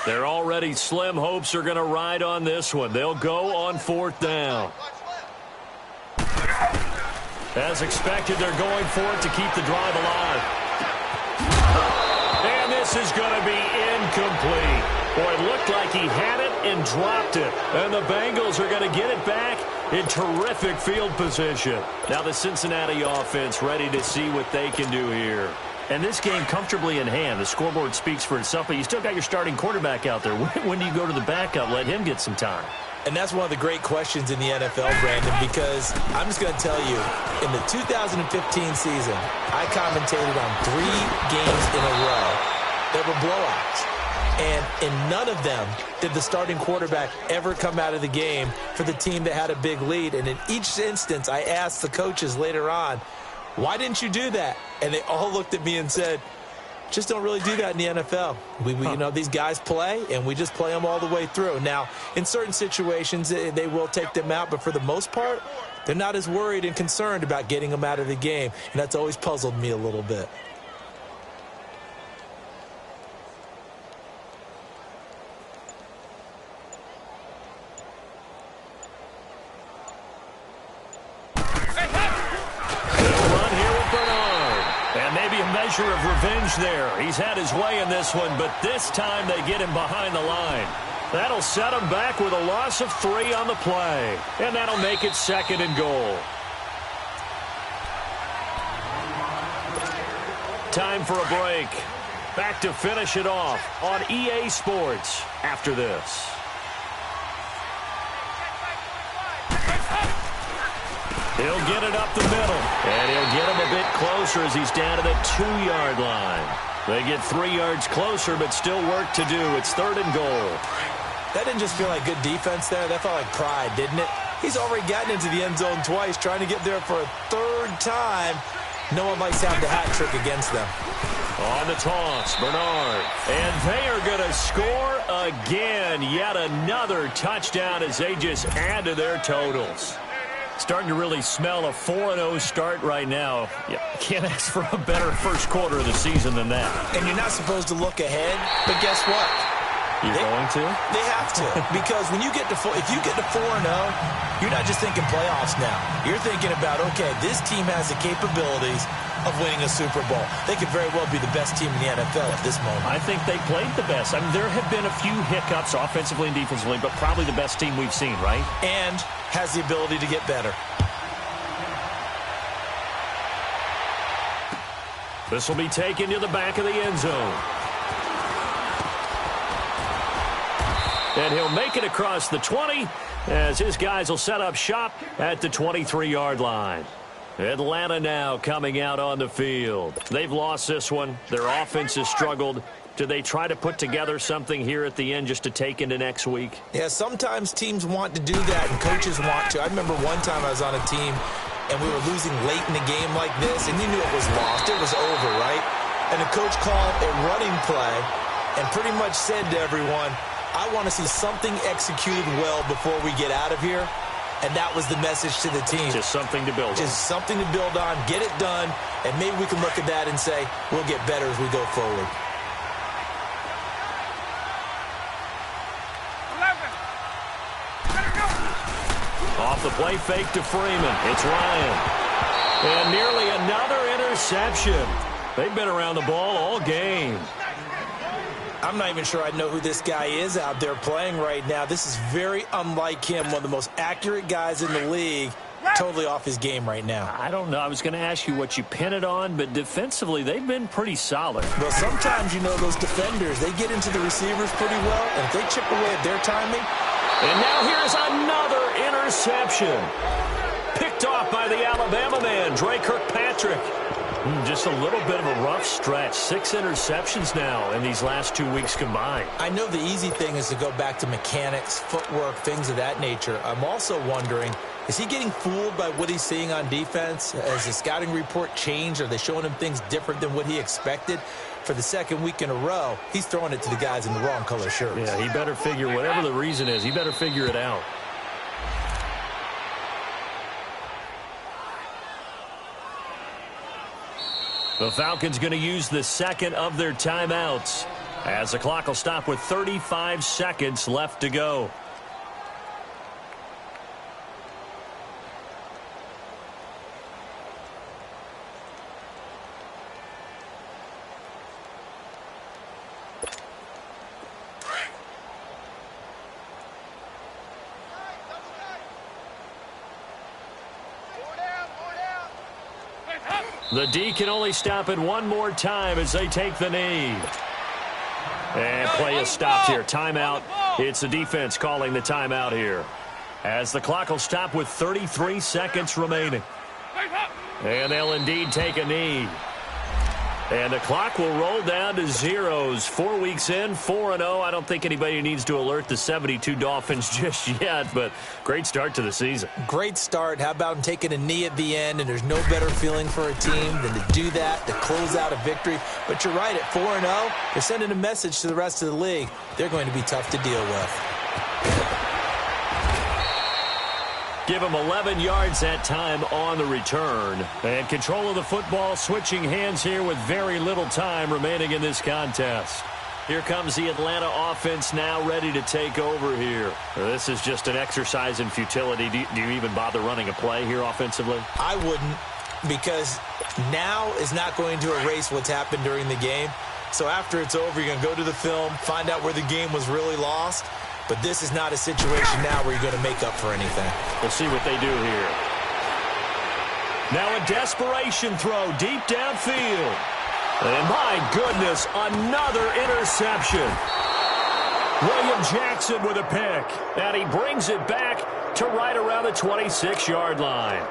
Their already slim hopes are going to ride on this one. They'll go on 4th down. As expected, they're going for it to keep the drive alive. And this is going to be incomplete. Boy, it looked like he had it and dropped it. And the Bengals are going to get it back in terrific field position. Now the Cincinnati offense ready to see what they can do here. And this game comfortably in hand. The scoreboard speaks for itself, but you still got your starting quarterback out there. When do you go to the backup? Let him get some time. And that's one of the great questions in the NFL, Brandon, because I'm just going to tell you, in the 2015 season, I commentated on 3 games in a row that were blowouts. And in none of them did the starting quarterback ever come out of the game for the team that had a big lead. And in each instance, I asked the coaches later on, why didn't you do that? And they all looked at me and said, just don't really do that in the NFL. You know, these guys play, and we just play them all the way through. Now, in certain situations, they will take them out, but for the most part, they're not as worried and concerned about getting them out of the game. And that's always puzzled me a little bit. Measure of revenge there. He's had his way in this one, but this time they get him behind the line. That'll set him back with a loss of 3 on the play, and that'll make it 2nd and goal. Time for a break. Back to finish it off on EA Sports after this. He'll get it up the middle, and he'll get him a bit closer as he's down to the 2-yard line. They get 3 yards closer, but still work to do. It's 3rd and goal. That didn't just feel like good defense there. That felt like pride, didn't it? He's already gotten into the end zone twice, trying to get there for a 3rd time. No one likes to have the hat trick against them. On the toss, Bernard. And they are going to score again. Yet another touchdown as they just add to their totals. Starting to really smell a 4-0 start right now. You can't ask for a better first quarter of the season than that. And you're not supposed to look ahead, but guess what? You're going to? They have to. Because when you get to if you get to 4-0, you're not just thinking playoffs now. You're thinking about, okay, this team has the capabilities of winning a Super Bowl. They could very well be the best team in the NFL at this moment. I think they played the best. I mean, there have been a few hiccups offensively and defensively, but probably the best team we've seen, right? And has the ability to get better. This will be taken to the back of the end zone. And he'll make it across the 20 as his guys will set up shop at the 23-yard line. Atlanta now coming out on the field. They've lost this one. Their offense has struggled. Do they try to put together something here at the end just to take into next week? Yeah, sometimes teams want to do that and coaches want to. I remember one time I was on a team and we were losing late in the game like this, and you knew it was lost. It was over, right? And the coach called a running play and pretty much said to everyone, I want to see something executed well before we get out of here. And that was the message to the team. Just something to build on. Just something to build on, get it done, and maybe we can look at that and say, we'll get better as we go forward. Off the play fake to Freeman. It's Ryan. And nearly another interception. They've been around the ball all game. I'm not even sure I know who this guy is out there playing right now. This is very unlike him, one of the most accurate guys in the league. Totally off his game right now. I don't know. I was going to ask you what you pin it on, but defensively, they've been pretty solid. Well, sometimes, you know, those defenders, they get into the receivers pretty well, and if they chip away at their timing. And now here's another interception. Picked off by the Alabama man, Dre Kirkpatrick. Just a little bit of a rough stretch. 6 interceptions now in these last 2 weeks combined. I know the easy thing is to go back to mechanics, footwork, things of that nature. I'm also wondering, is he getting fooled by what he's seeing on defense? Has the scouting report changed? Are they showing him things different than what he expected? For the second week in a row, he's throwing it to the guys in the wrong color shirts. Yeah, he better figure, whatever the reason is, he better figure it out. The Falcons going to use the second of their timeouts. as the clock will stop with 35 seconds left to go. The D can only stop it one more time as they take the knee. And play is stopped here. Timeout. It's the defense calling the timeout here, as the clock will stop with 33 seconds remaining. And they'll indeed take a knee. And the clock will roll down to zeros. 4 weeks in, 4-0. I don't think anybody needs to alert the 72 Dolphins just yet, but great start to the season. Great start. How about taking a knee at the end? And there's no better feeling for a team than to do that, to close out a victory. But you're right, at 4-0, they're sending a message to the rest of the league. They're going to be tough to deal with. Give him 11 yards that time on the return. And control of the football switching hands here with very little time remaining in this contest. Here comes the Atlanta offense now ready to take over here. This is just an exercise in futility. Do you even bother running a play here offensively? I wouldn't, because now is not going to erase what's happened during the game. So after it's over, you're going to go to the film, find out where the game was really lost. But this is not a situation now where you're going to make up for anything. We'll see what they do here. Now a desperation throw deep downfield. And my goodness, another interception. William Jackson with a pick. And he brings it back to right around the 26-yard line.